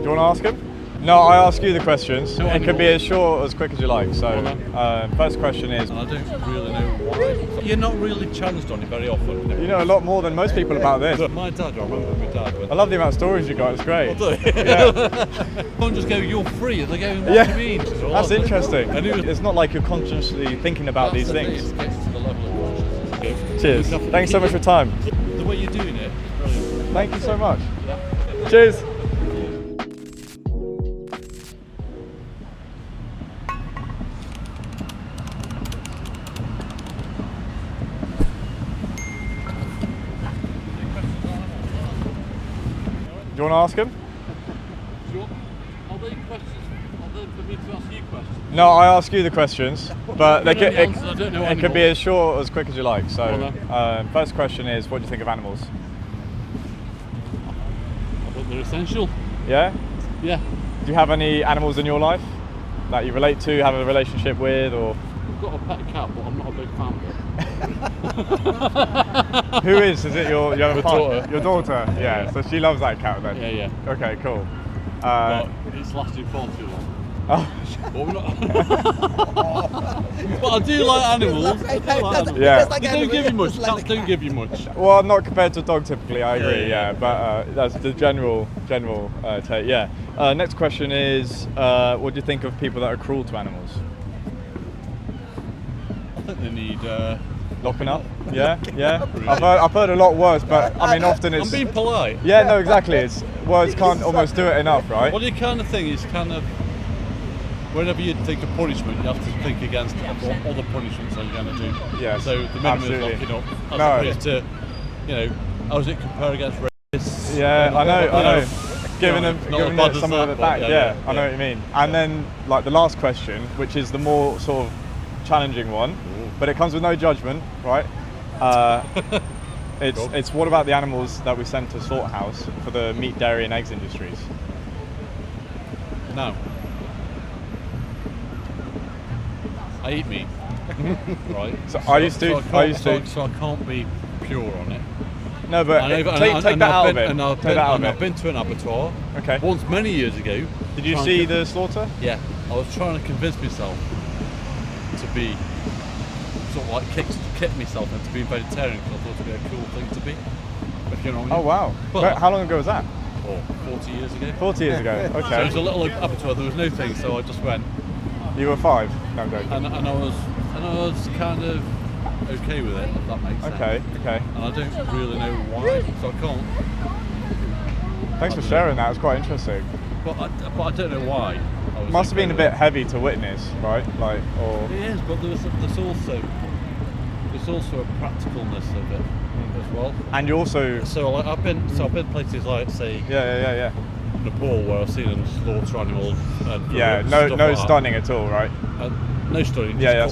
Do you want to ask him? No, I ask you the questions. It can be as short or as quick as you like. So, first question is... I don't really know why. You're not really challenged on it very often. You know a lot more than most people about this. My dad, I remember my dad. I love the amount of stories you got, it's great. Yeah. Don't just go, you're free, and they go, what do you mean? That's interesting. It's not like you're consciously thinking about these things. It gets to the level of consciousness. Cheers. Thanks so much for your time. The way you're doing it, brilliant. Thank you so much. Cheers. Do you want to ask him? Sure. Are they questions? Are they for me to ask you questions? No, I ask you the questions, but it can be as short or as quick as you like. So, first question is, what do you think of animals? I think they're essential. Yeah? Yeah. Do you have any animals in your life that you relate to, have a relationship with, or? I've got a pet cat, but I'm not a big fan of it. Who is? Is it your daughter? Your daughter? Yeah. So she loves that cat then? Yeah. Okay, cool. But it's lasted far too long. Oh. But, we're not but I do like animals. Yeah. They don't give you much. Cats don't give you much. Well, not compared to a dog typically, I agree, yeah. But that's the general take, yeah. Next question is, what do you think of people that are cruel to animals? I think they need... locking up? Yeah. I've heard a lot worse, but I mean often it's... I'm being polite. Yeah, no, exactly. Words can't almost do it enough, right? Well, the kind of thing is kind of... Whenever you think of punishment, you have to think against what other punishments are you going to do. Yeah. So the minimum is locking up, as opposed to, how does it compare against rapists? Yeah, I know. Giving them some of it back. Yeah, I know what you mean. And then, like the last question, which is the more sort of challenging one, but it comes with no judgment, right? It's what about the animals that we send to slaughterhouse for the meat, dairy, and eggs industries? No. I eat meat, right? So I used to. So I can't be pure on it. No, but take that out of it. I've been to an abattoir. Okay. Once many years ago. Did you see the slaughter? Yeah. I was trying to convince myself to be sort of like kick myself into being vegetarian because I thought it'd be a cool thing to be. If you know what I mean. Oh wow! But how long ago was that? 40 years ago. 40 years ago. Okay. So it was a little abattoir. There was no thing, so I just went. You were 5? No, I'm joking. And I was kind of okay with it, if that makes sense. Okay. And I don't really know why, so I can't. Thanks for sharing that. It was quite interesting. But I don't know why. Must have been a bit heavy to witness, right? It is, but there's also a practicalness of it as well. And you also. So I've been places like say. Yeah. Nepal, where I've seen them slaughter animals. And no stunning at all, right? No stunning. Yeah.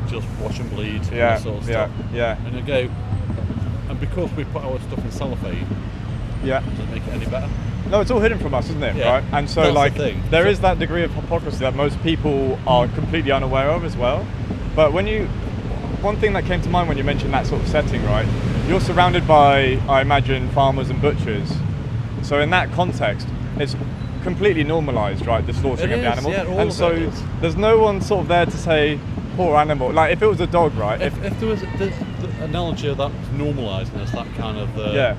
Just watch them bleed. Yeah, and that sort of stuff. Yeah. And I go, and because we put our stuff in cellophane, does it make it any better? No, it's all hidden from us, isn't it? Yeah. Right. And so, there is that degree of hypocrisy that most people are completely unaware of as well. But one thing that came to mind when you mentioned that sort of setting, right? You're surrounded by, I imagine, farmers and butchers. So in that context, it's completely normalised, right, the slaughtering of the animal. Yeah, and so there's no one sort of there to say, poor animal. Like if it was a dog, right? If there was the analogy of that normalising as that kind of the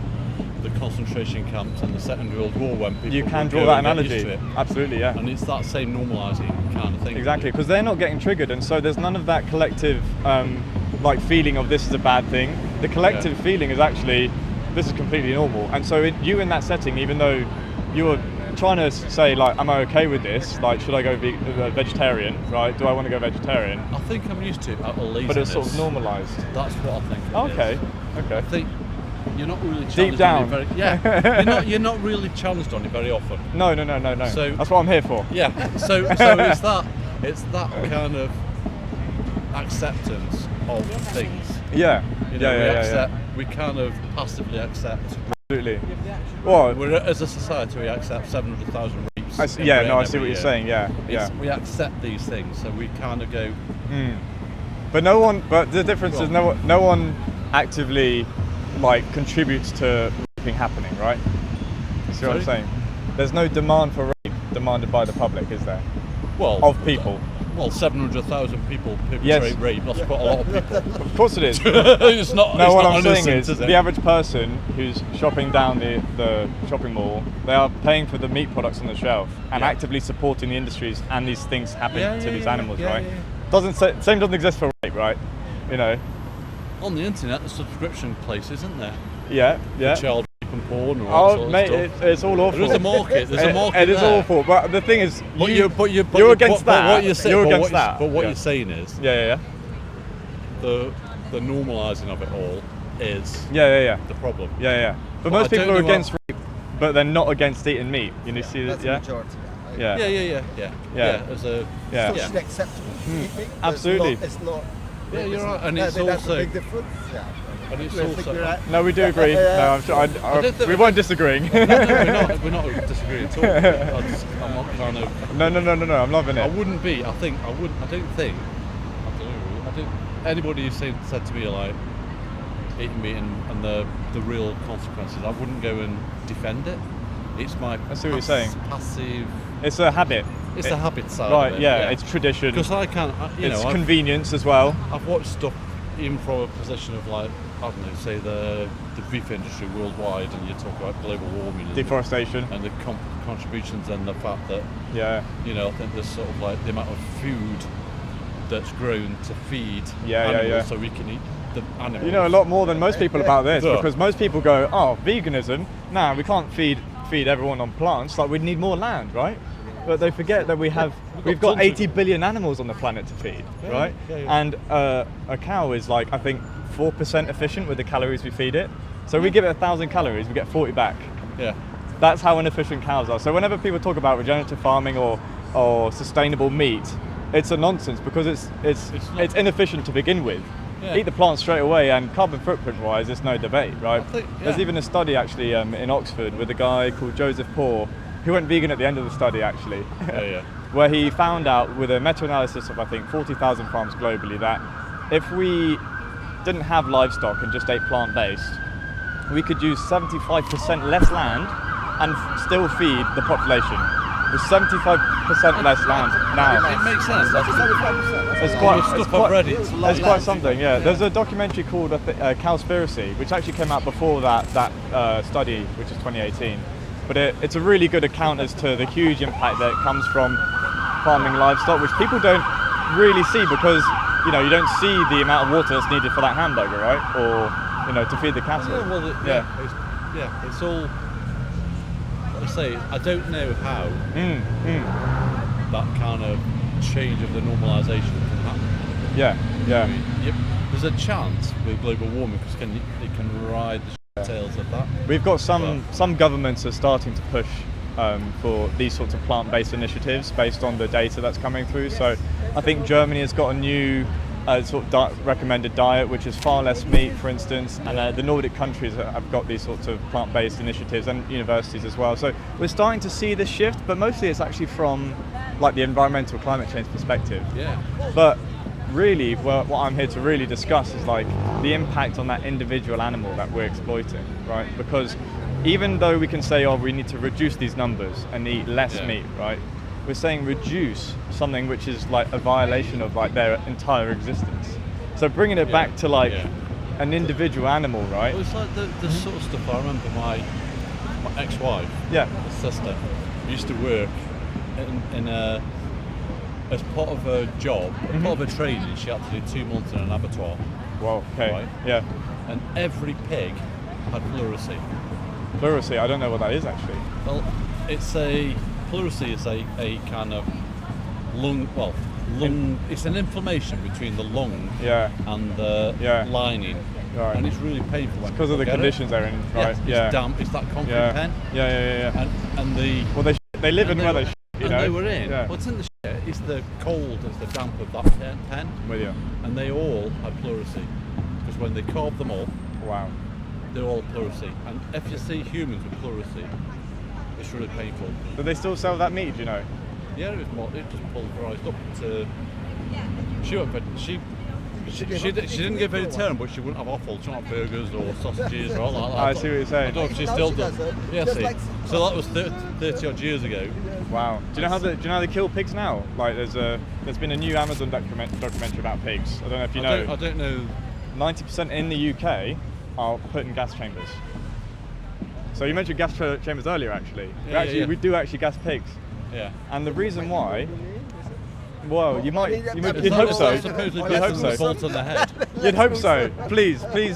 concentration camps and the Second World War when people you can draw that analogy. Absolutely, yeah. And it's that same normalising kind of thing. Exactly, because they're not getting triggered, and so there's none of that collective feeling of this is a bad thing. The collective feeling is actually this is completely normal. And so you in that setting, even though you were trying to say like, am I okay with this? Like, should I go vegetarian? Right? Do I want to go vegetarian? I think I'm used to it. Laziness. But it's sort of normalised. That's what I think. Okay. I think you're not really challenged deep down. On it you're not really challenged on it very often. No. So that's what I'm here for. Yeah. So it's that kind of acceptance of things. Yeah. We kind of passively accept. Absolutely. Well, as a society, we accept 700,000 rapes. I see what you're saying. Yeah. We accept these things, so we kind of go. But the difference is no one actively contributes to raping happening, right? You see what I'm saying? there's no demand for rape demanded by the public, is there? Well, Of people. Well, 700,000 people perpetrate Yes. rape. That's quite a lot of people. Of course it is. It's not. No, it's what not I'm saying innocent, is the average person who's shopping down the shopping mall, they are paying for the meat products on the shelf and Yeah. actively supporting the industries and these things happening Yeah, to yeah, these yeah, animals, yeah, right? yeah. Same doesn't exist for rape, right? You know. On the internet, there's subscription places, isn't there? Yeah, yeah. For child rape and porn or all Oh, sorts mate, of stuff. it's all awful. There is a market. There's a market. It is there. awful, but the thing is, But you're against but that. what you're saying, you're but against what that. But what yeah. you're saying is Yeah. the normalising of it all is Yeah. the problem. Yeah. But Well, most I people don't are know against rape, but they're not against eating meat. You know, see That's that? the majority. Yeah. Yeah. As a Yeah. Socially acceptable. Absolutely. It's not. Yeah, you're right, and that's it's a also big difference. Yeah. and it's I think also you're right. No, we do agree. No, I'm sure. don't think- We weren't disagreeing. no, we're not disagreeing at all. I'm not kind of. No. I'm loving I it. wouldn't be. I don't think. I think anybody who said to me like eating meat and the real consequences, I wouldn't go and defend it. It's my I see what you're saying. passive. It's a habit. It's the habit side Right. of it. Yeah. It's tradition. Because I can't. It's convenience as well. I've watched stuff even from a position of like, I don't know, say the beef industry worldwide, and you talk about global warming and Deforestation. and the contributions, and the fact that Yeah. I think there's sort of like the amount of food that's grown to feed Yeah, animals, so we can eat the animals. You know a lot more than most people about this, Yeah. because most people go, "Oh, veganism? Nah, we can't feed everyone on plants. Like, we need more land, right?" But they forget that we've got tons of- 80 billion animals on the planet to feed, Yeah, right? yeah. And a cow is like, I think, 4% efficient with the calories we feed it. So we give it 1,000 calories, we get 40 back. Yeah. That's how inefficient cows are. So whenever people talk about regenerative farming or sustainable meat, it's a nonsense, because it's inefficient to begin with. Yeah. Eat the plant straight away, and carbon footprint wise, there's no debate, right? There's even a study actually in Oxford with a guy called Joseph Poor, who went vegan at the end of the study actually, Yeah. where he found out with a meta-analysis of I think 40,000 farms globally that if we didn't have livestock and just ate plant-based, we could use 75% less land and still feed the population. With 75% less land now. It makes sense. It's quite something, yeah. There's a documentary called Cowspiracy, which actually came out before that study, which is 2018. But it's a really good account as to the huge impact that comes from farming livestock, which people don't really see, because you don't see the amount of water that's needed for that hamburger, right? Or to feed the cattle. Yeah, well, it's all. Like I say, I don't know how that kind of change of the normalisation can happen. Yeah. I mean, there's a chance with global warming, because it can ride the tails of that. We've got some governments are starting to push for these sorts of plant-based initiatives based on the data that's coming through. So I think Germany has got a new sort of recommended diet, which is far less meat, for instance, and the Nordic countries have got these sorts of plant-based initiatives, and universities as well. So we're starting to see this shift, but mostly it's actually from like the environmental climate change perspective. Yeah. But really, what I'm here to really discuss is like the impact on that individual animal that we're exploiting, right? Because even though we can say, oh, we need to reduce these numbers and eat less meat, right? We're saying reduce something which is like a violation of like their entire existence. So bringing it back to like an individual animal, right? Well, it's like the sort of stuff. I remember my ex-wife, my sister, used to work in a as part of her job, part of her training. She had to do 2 months in an abattoir. Wow. Okay. Right? Yeah. And every pig had pleurisy. Pleurisy. I don't know what that is actually. Well, pleurisy is a kind of lung. It's an inflammation between the lung and the lining, and it's really painful. It's because of the conditions they're in, right? It's damp. It's that concrete pen. Yeah. And they live in where they. They were in. Yeah. What's in the shit is the cold, is the damp of that pen. With you. And they all had pleurisy, because when they carved them up, wow, they're all pleurisy. And if you see humans with pleurisy, it's really painful. Do they still sell that meat? Do you know? Yeah, it just pulverised up to. She didn't give any term, but she wouldn't have offal. She wouldn't have burgers or sausages or all that. I see what you're saying. I don't know if she still does. Yeah, see. So that was 30 odd years ago. Wow. Do you know how they kill pigs now? Like there's been a new Amazon documentary about pigs. I don't know if you know. I don't know. 90% in the UK are put in gas chambers. So you mentioned gas chambers earlier, actually. We do actually gas pigs. Yeah. And the reason why, well, you'd hope so. Supposedly You'd hope so. Bolt on the head. You'd hope so. Please be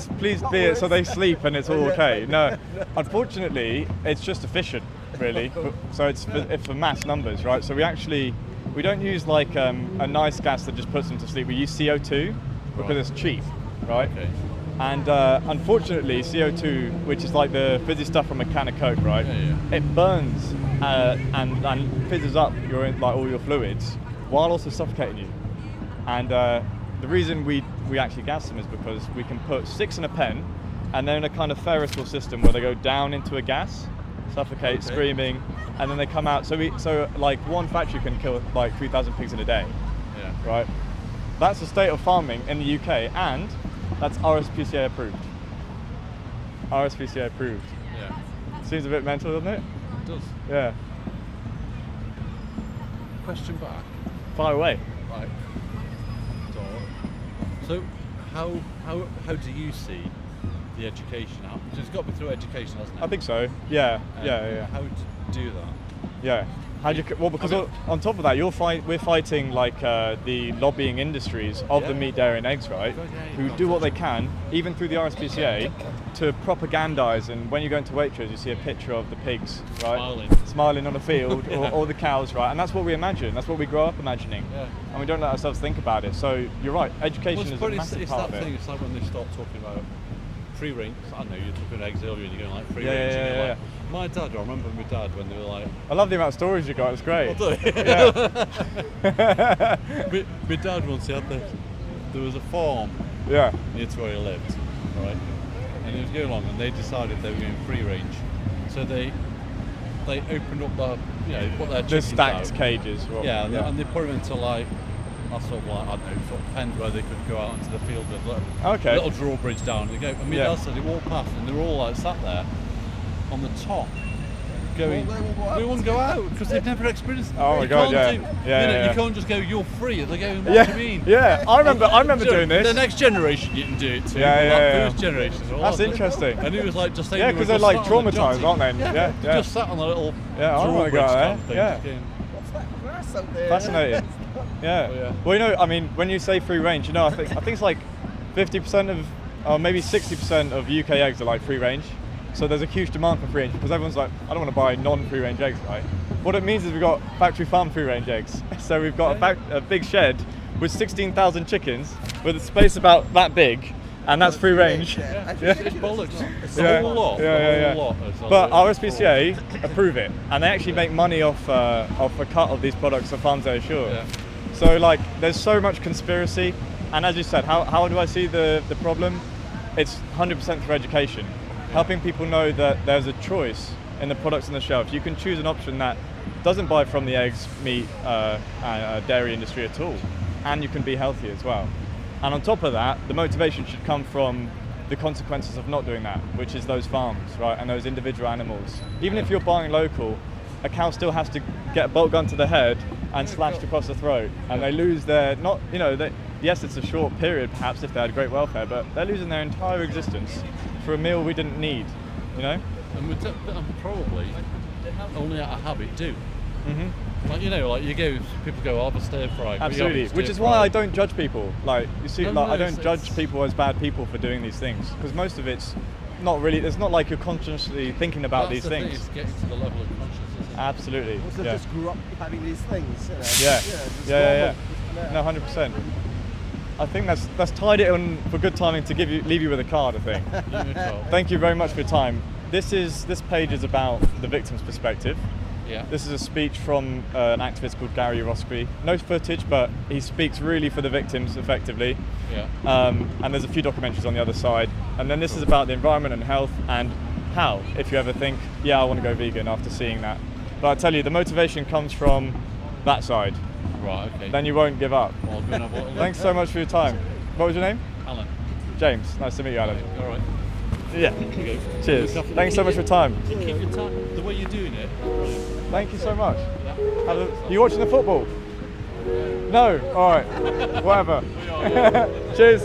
it so they sleep and it's all okay. No, unfortunately, it's just efficient, really. So it's for mass numbers, right? So we don't use like a nice gas that just puts them to sleep. We use CO2 because it's cheap, right? Okay. And unfortunately, CO2, which is like the fizzy stuff from a can of Coke, right? Yeah. It burns and fizzes up all your fluids, while also suffocating you. And the reason we actually gas them is because we can put 6 in a pen, and then in a kind of Ferris wheel system where they go down into a gas, suffocate, screaming, and then they come out. So like one factory can kill like 3,000 pigs in a day. Yeah. Right. That's the state of farming in the UK, and that's RSPCA approved. RSPCA approved. Yeah. Seems a bit mental, doesn't it? It does. Yeah. Question back. Fire away. Right. So, how do you see the education? It's got to be through education, hasn't it? I think so. Yeah. How to do that? Yeah. Because on top of that, we're fighting like the lobbying industries of the meat, dairy, and eggs, right? Who do what they can, even through the RSPCA, to propagandize. And when you go into Waitrose, you see a picture of the pigs, right, smiling on a field, or the cows, right? And that's what we imagine. That's what we grow up imagining, and we don't let ourselves think about it. So you're right. Education is a massive part of it. It's like when they start talking about free range. I don't know, you're talking about eggs earlier and you're going like free range. And you're like, my dad, I remember my dad when they were like... I love the amount of stories you got, it's great. My dad once had there was a farm near to where he lived, right? And he was going along and they decided they were going free range. So they opened up put their chickens stacked out. cages. And they put them into like, sort of like, I don't know, sort of pens where they could go out into the field with a little drawbridge down. And they go, and my dad said they walked past and they were all like sat there on the top going, we wouldn't go out because they've never experienced it. Oh my God, You can't just go, you're free. They're going, what do you mean? Yeah, I remember doing this. The next generation you can do it to. First generation. That's interesting. And he was like, just saying, because they're like traumatized, aren't they? Yeah. Just sat on a little drawbridge kind of thing. What's that grass out there? Fascinating. Yeah. Well, I mean, when you say free range, I think it's like 50% or maybe 60% of UK eggs are like free range. So there's a huge demand for free range because everyone's like, I don't want to buy non-free range eggs, right? What it means is we've got factory farm free range eggs. So we've got a big shed with 16,000 chickens with a space about that big, and that's free range. It's bollocks. It's a whole lot. But RSPCA approve it, and they actually make money off a cut of these products at farms they assure. Yeah. So like, there's so much conspiracy, and as you said, how do I see the problem? It's 100% through education. Helping people know that there's a choice in the products on the shelf. You can choose an option that doesn't buy from the eggs, meat, dairy industry at all, and you can be healthy as well. And on top of that, the motivation should come from the consequences of not doing that, which is those farms, right, and those individual animals. Even if you're buying local, a cow still has to get a bolt gun to the head and slashed across the throat, and they lose their yes, it's a short period perhaps if they had great welfare, but they're losing their entire existence for a meal we didn't need, And probably only out of habit do. Mm-hmm. People go, have a stir fry. Absolutely, which is why I don't judge people. I don't judge people as bad people for doing these things, because most of it's not really. It's not like you're consciously thinking about these things. It's getting to the level of consciousness. Absolutely. Also just grew up having these things. Yeah. No, 100%. I think that's tied it on for good timing to leave you with a card, I think. Thank you very much for your time. This page is about the victim's perspective. Yeah. This is a speech from an activist called Gary Roskry. No footage, but he speaks really for the victims effectively. Yeah. And there's a few documentaries on the other side. And then this is about the environment and health and how, if you ever think, I want to go vegan after seeing that. But I tell you, the motivation comes from that side. Right, okay. Then you won't give up. Well, Thanks so much for your time. What was your name? Alan. James. Nice to meet you, Alan. All right. Yeah. Okay. Cheers. Thanks so much for your time. Keep your time. The way you're doing it. Brilliant. Thank you so much. Yeah. You watching the football? No? Alright. Whatever. Cheers.